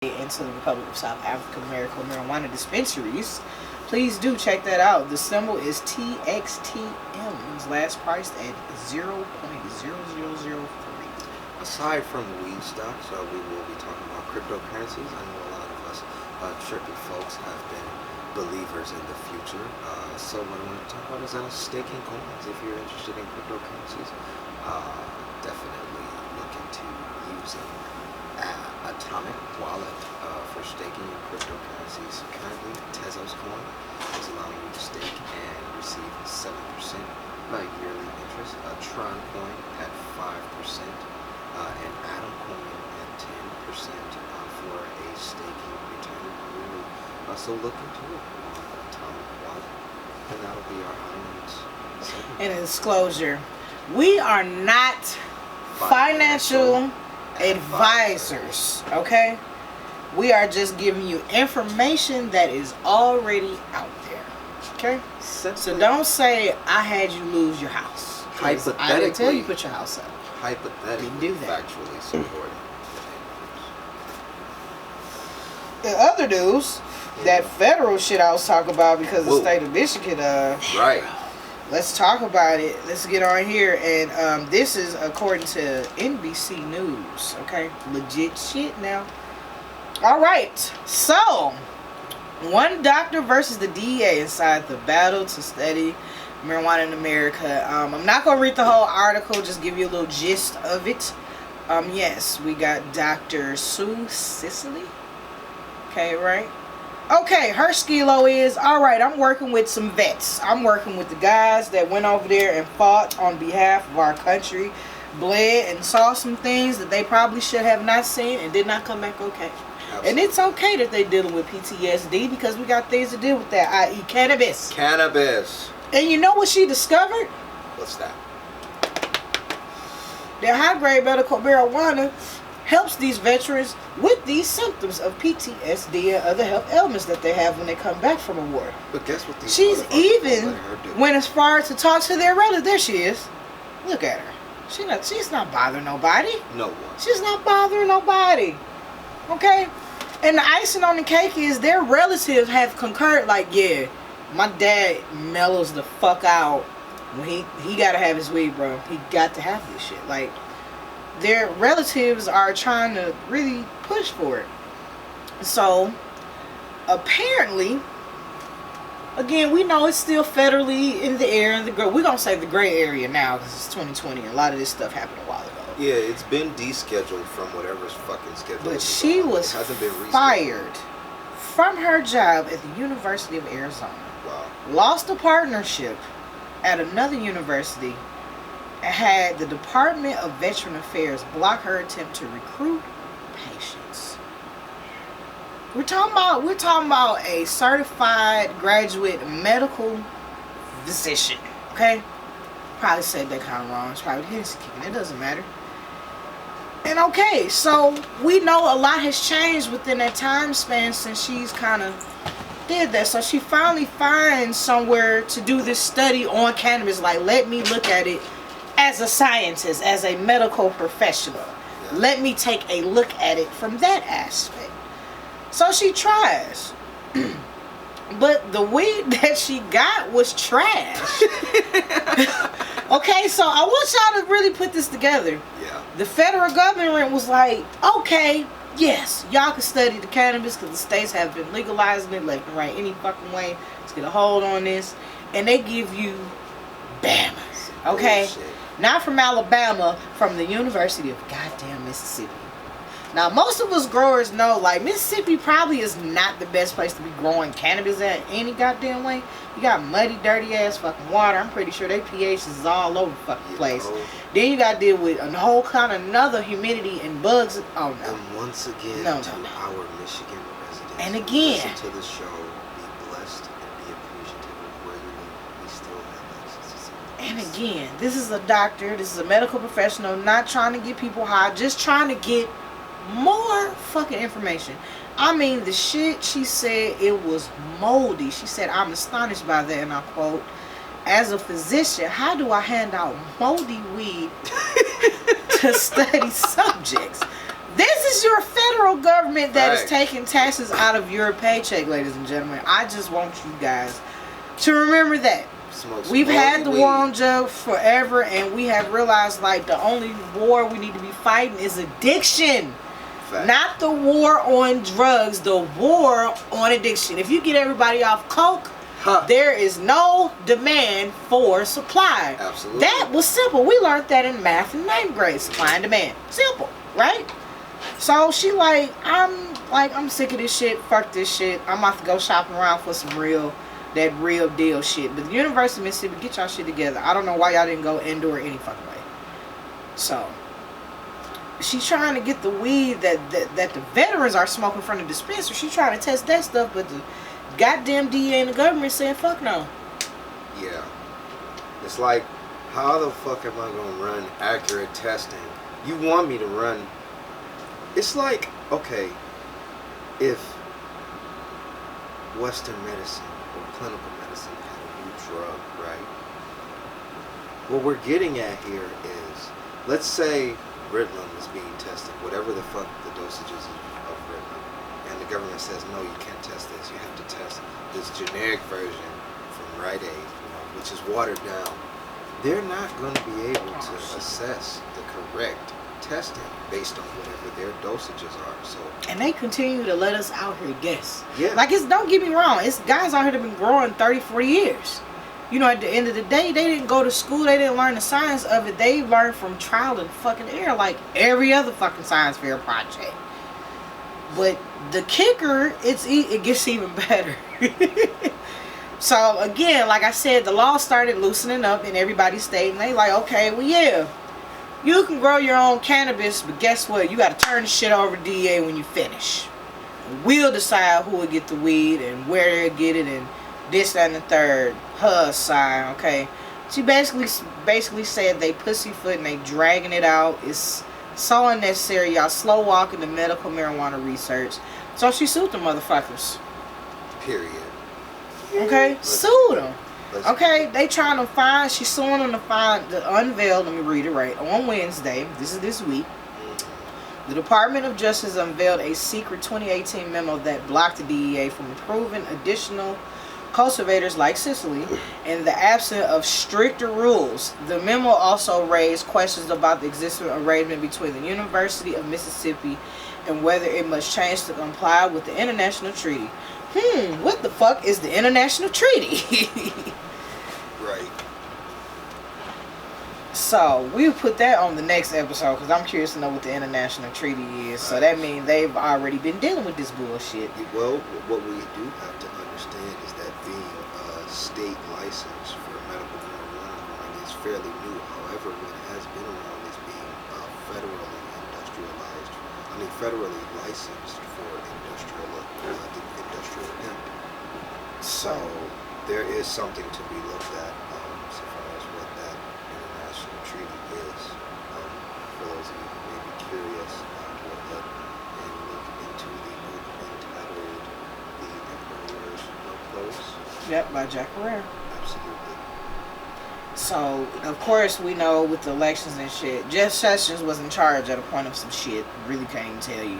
into the Republic of South Africa medical marijuana dispensaries. Please do check that out. The symbol is TXTM. It's last priced at 0.0003. Aside from weed stocks, we will be talking about cryptocurrencies. I know a lot of us trippy folks have been believers in the future. So what I want to talk about is staking coins. If you're interested in cryptocurrencies, definitely look into using Atomic Wallet for staking your cryptocurrencies. Currently, Tezos coin is allowing you to stake and receive 7% yearly interest. Tron coin at 5%. And Atom coin at 10% for a staking return. Really, so look into it on Atomic Wallet, and that'll be our islands segment. And a disclosure, we are not financial advisors, okay? We are just giving you information that is already out there, okay? So don't say I had you lose your house. Hypothetically, I didn't tell you put your house up. Hypothetically, do that. factually supporting. The other news, that federal shit I was talking about because the state of Michigan, right. Let's talk about it. Let's get on here. And this is according to NBC News. Okay? Legit shit now. Alright. So, one doctor versus the DEA inside the battle to study marijuana in America. I'm not going to read the whole article. Just give you a little gist of it. Yes, we got Dr. Sue Cicely. Okay, right? Okay, her skilo is, alright, I'm working with some vets. I'm working with the guys that went over there and fought on behalf of our country, bled and saw some things that they probably should have not seen and did not come back okay. Absolutely. And it's okay that they're dealing with PTSD because we got things to deal with that, i.e. cannabis. Cannabis. And you know what she discovered? What's that? That high-grade medical marijuana helps these veterans with these symptoms of PTSD and other health ailments that they have when they come back from a war. But guess what these She's even went as far to talk to their relative. There she is. Look at her. She's not bothering nobody. No one. She's not bothering nobody. Okay? And the icing on the cake is their relatives have concurred, like, yeah, my dad mellows the fuck out when he gotta have his weed, bro. He got to have this shit. Like, their relatives are trying to really push for it. So, apparently, again, we know it's still federally in the air. We're going to say the gray area now because it's 2020. A lot of this stuff happened a while ago. Yeah, it's been descheduled from whatever's fucking scheduled. But she was fired from her job at the University of Arizona. Wow. Lost a partnership at another university and had the Department of Veteran Affairs block her attempt to recruit patients. We're talking about a certified graduate medical physician. Okay? Probably said that kind of wrong. It's probably Hennessy kicking. It doesn't matter. And okay, so we know a lot has changed within that time span since she's kind of did that. So she finally finds somewhere to do this study on cannabis. Like, let me look at it as a scientist, as a medical professional. Yeah. Let me take a look at it from that aspect. So she tries. But the weed that she got was trash. Okay, so I want y'all to really put this together. Yeah. The federal government was like, okay, yes, y'all can study the cannabis because the states have been legalizing it left and right any fucking way. Let's get a hold on this. And they give you Bamas. Okay? Bullshit. Not from Alabama, from the University of goddamn Mississippi. Now, most of us growers know, like, Mississippi probably is not the best place to be growing cannabis at any goddamn way. You got muddy, dirty-ass fucking water. I'm pretty sure their pH is all over the fucking place. Then you got to deal with a whole kind of another humidity and bugs. Oh, no. And once again, no. our Michigan residents, and again, listen to the show, be blessed and be appreciative of where you live. We still have access to something. And again, this is a doctor. This is a medical professional, not trying to get people high, just trying to get more fucking information. I mean, the shit she said, it was moldy. She said, I'm astonished by that, and I quote, as a physician, how do I hand out moldy weed to study subjects? This is your federal government that is Right. taking taxes out of your paycheck, ladies and gentlemen. I just want you guys to remember that. Smoke some We've had the weed. war on drugs forever, and we have realized like the only war we need to be fighting is addiction. Fact. Not the war on drugs, the war on addiction. If you get everybody off coke, Huh. there is no demand for supply. Absolutely. That was simple. We learned that in math in 9th grade. Supply and demand. Simple, right? So she I'm sick of this shit. Fuck this shit. I'm about to go shopping around for some real deal shit. But the University of Mississippi, get y'all shit together. I don't know why y'all didn't go indoor any fucking way. So she's trying to get the weed that the veterans are smoking from the dispenser. She's trying to test that stuff, but the goddamn DA and the government saying fuck no. Yeah. It's like, how the fuck am I gonna run accurate testing? You want me to run? It's like, okay, if Western medicine or clinical medicine had a new drug, right? What we're getting at here is, let's say Ritalin is being tested, whatever the fuck the dosage is of Ritalin, and the government says, no, you can't test this, you have to test this generic version from Rite Aid, which is watered down. They're not going to be able to assess the correct testing based on whatever their dosages are. So, and they continue to let us out here guess. Yeah. Like, don't get me wrong, it's guys out here that have been growing 30, 40 years. At the end of the day, they didn't go to school, they didn't learn the science of it. They learned from trial and fucking error, like every other fucking science fair project. But the kicker, it gets even better. So again, like I said, the law started loosening up in everybody's state, and they like, okay, well, yeah, you can grow your own cannabis, but guess what? You got to turn the shit over to DEA when you finish. We'll decide who will get the weed and where they'll get it and this, that, and the third. Her side, okay? She basically said they pussyfoot and they dragging it out. It's so unnecessary. Y'all slow walking the medical marijuana research. So she sued the motherfuckers. period. Okay? Sue them. Let's- Okay, they trying to find, she's suing them to unveil, let me read it right, on Wednesday, this is this week, the Department of Justice unveiled a secret 2018 memo that blocked the DEA from approving additional cultivators like Sicily in the absence of stricter rules. The memo also raised questions about the existing arrangement between the University of Mississippi and whether it must change to comply with the international treaty. What the fuck is the international treaty? Right. So we'll put that on the next episode because I'm curious to know what the international treaty is. So that means they've already been dealing with this bullshit. Well, what we do have to understand is that being a state license for medical marijuana growing is fairly new. However, what has been around is being federally industrialized. Federally licensed for industrial hemp. So there is something to be looked at so far as what that international treaty is. For those of you who may be curious, go ahead and look into the book entitled The Emperor's No Clothes. Yep, by Jack Herrera. Absolutely. So, of course, we know with the elections and shit, Jeff Sessions was in charge at a point of some shit. Really can't even tell you.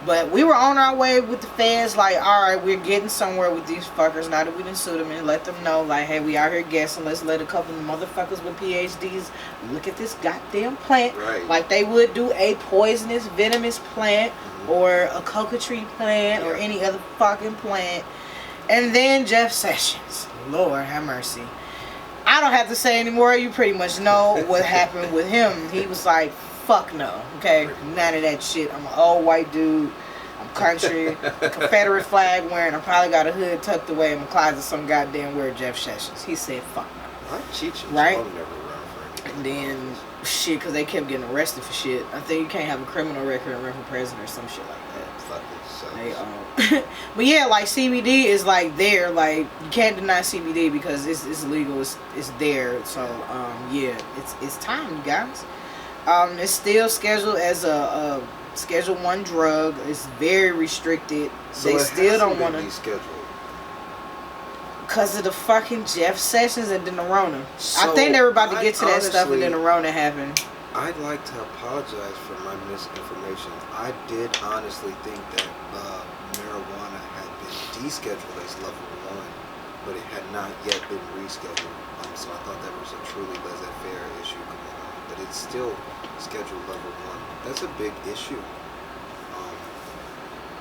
But we were on our way with the feds, like, alright, we're getting somewhere with these fuckers now that we done sued them and let them know, like, hey, we out here guessing. Let's let a couple of motherfuckers with PhDs look at this goddamn plant. Right. Like they would do a poisonous, venomous plant or a coca tree plant or any other fucking plant. And then Jeff Sessions. Lord have mercy. I don't have to say anymore. You pretty much know what happened with him. He was like, fuck no. Okay? None of that shit. I'm an old white dude. I'm country. Confederate flag wearing. I probably got a hood tucked away in my closet some goddamn where Jeff Sessions. He said, fuck no. I Cheech and Right? Chong never run for anything. And then, shit, because they kept getting arrested for shit. I think you can't have a criminal record and run for president or some shit like that. Fuck it, sucks. They, but yeah, like CBD is like there, like you can't deny CBD because it's legal, it's there. So yeah, it's time, you guys. It's still scheduled as a Schedule 1 drug. It's very restricted. So they it still don't hasn't want been to rescheduled. because of the fucking Jeff Sessions and then the Rona. I So, think they were about to get to that stuff and honestly, then the Rona happened. I'd like to apologize for my misinformation. I did honestly think that marijuana had been descheduled as level 1, but it had not yet been rescheduled. So I thought that was a truly laissez-faire issue going on, but it's still scheduled level 1. That's a big issue.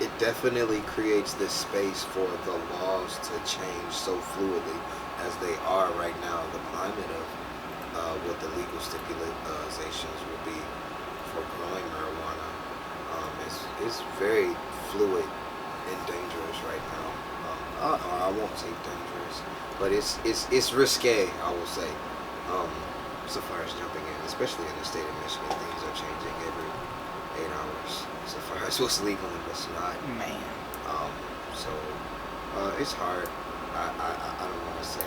It definitely creates this space for the laws to change so fluidly as they are right now. The climate of what the legal stipulations will be for growing marijuana is very fluid and dangerous right now. I won't say dangerous, but it's risque, I will say. So far as jumping in, especially in the state of Michigan, things are changing every 8 hours. So far as what's legal and what's not. Man. So it's hard. I don't want to say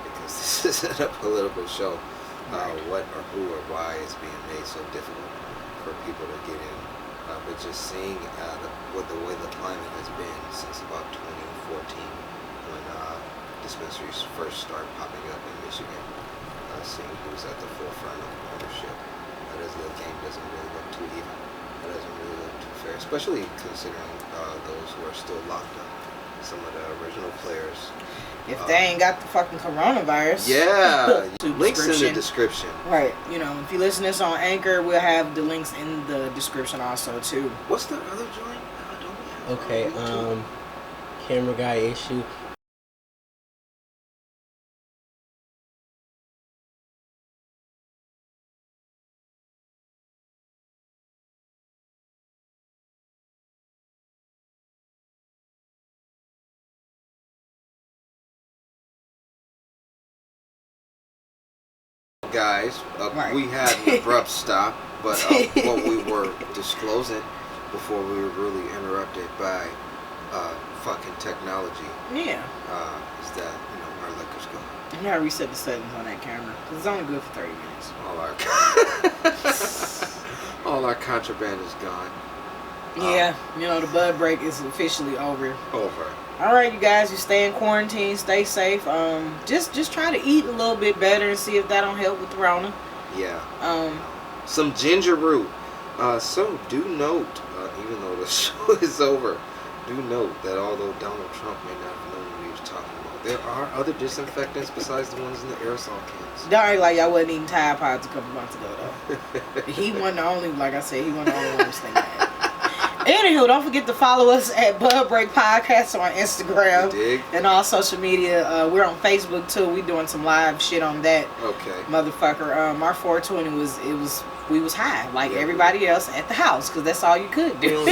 because this isn't a political show. What or who or why is being made so difficult for people to get in. But just seeing the way the climate has been since about 2014, when dispensaries first started popping up in Michigan, seeing who's at the forefront of ownership, the game doesn't really look too even. It doesn't really look too fair, especially considering those who are still locked up. Some of the original players. If they ain't got the fucking coronavirus. Yeah. Links in the description. Right. You know, if you listen to this on Anchor, we'll have the links in the description also, too. What's the other joint? Okay, camera guy issue. Guys, Right. We had an abrupt stop, but what we were disclosing before we were really interrupted by fucking technology Yeah. is that, our liquor's gone. You gotta reset the settings on that camera, because it's only good for 30 minutes. All our contraband is gone. Yeah, the bud break is officially over. Over. All right, you guys, you stay in quarantine, stay safe. Just try to eat a little bit better and see if that don't help with the Rona. Yeah. Some ginger root. So do note, even though the show is over, do note that although Donald Trump may not have known what he was talking about, there are other disinfectants besides the ones in the aerosol cans. Don't act like y'all wasn't eating Tide Pods a couple months ago, though. He wasn't the only, like I said, he wasn't the only one who was thinking that. Anywho, don't forget to follow us at Bud Break Podcast on Instagram and all social media. We're on Facebook too. We doing some live shit on that. Okay. Motherfucker. Our 420 we was high like everybody else at the house because that's all you could do.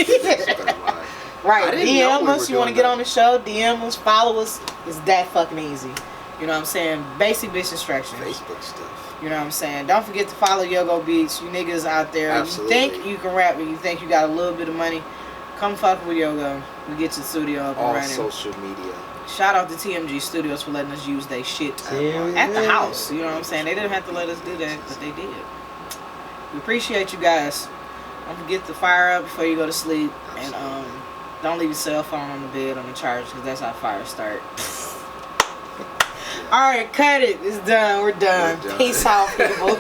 Right. DM us. You want to get on the show? DM us. Follow us. It's that fucking easy. You know what I'm saying? Basic bitch instructions. Facebook stuff. You know what I'm saying? Don't forget to follow Yogo Beats. You niggas out there. Absolutely. You think you can rap and you think you got a little bit of money, come fuck with Yogo. We get your studio up and running. All social media. Shout out to TMG Studios for letting us use their shit at the house. You know what I'm saying? They didn't have to let us do that, but they did. We appreciate you guys. Don't forget to fire up before you go to sleep. Absolutely. And don't leave your cell phone on the bed on the charge because that's how fires start. All right, cut it. It's done. We're done. Peace out, people.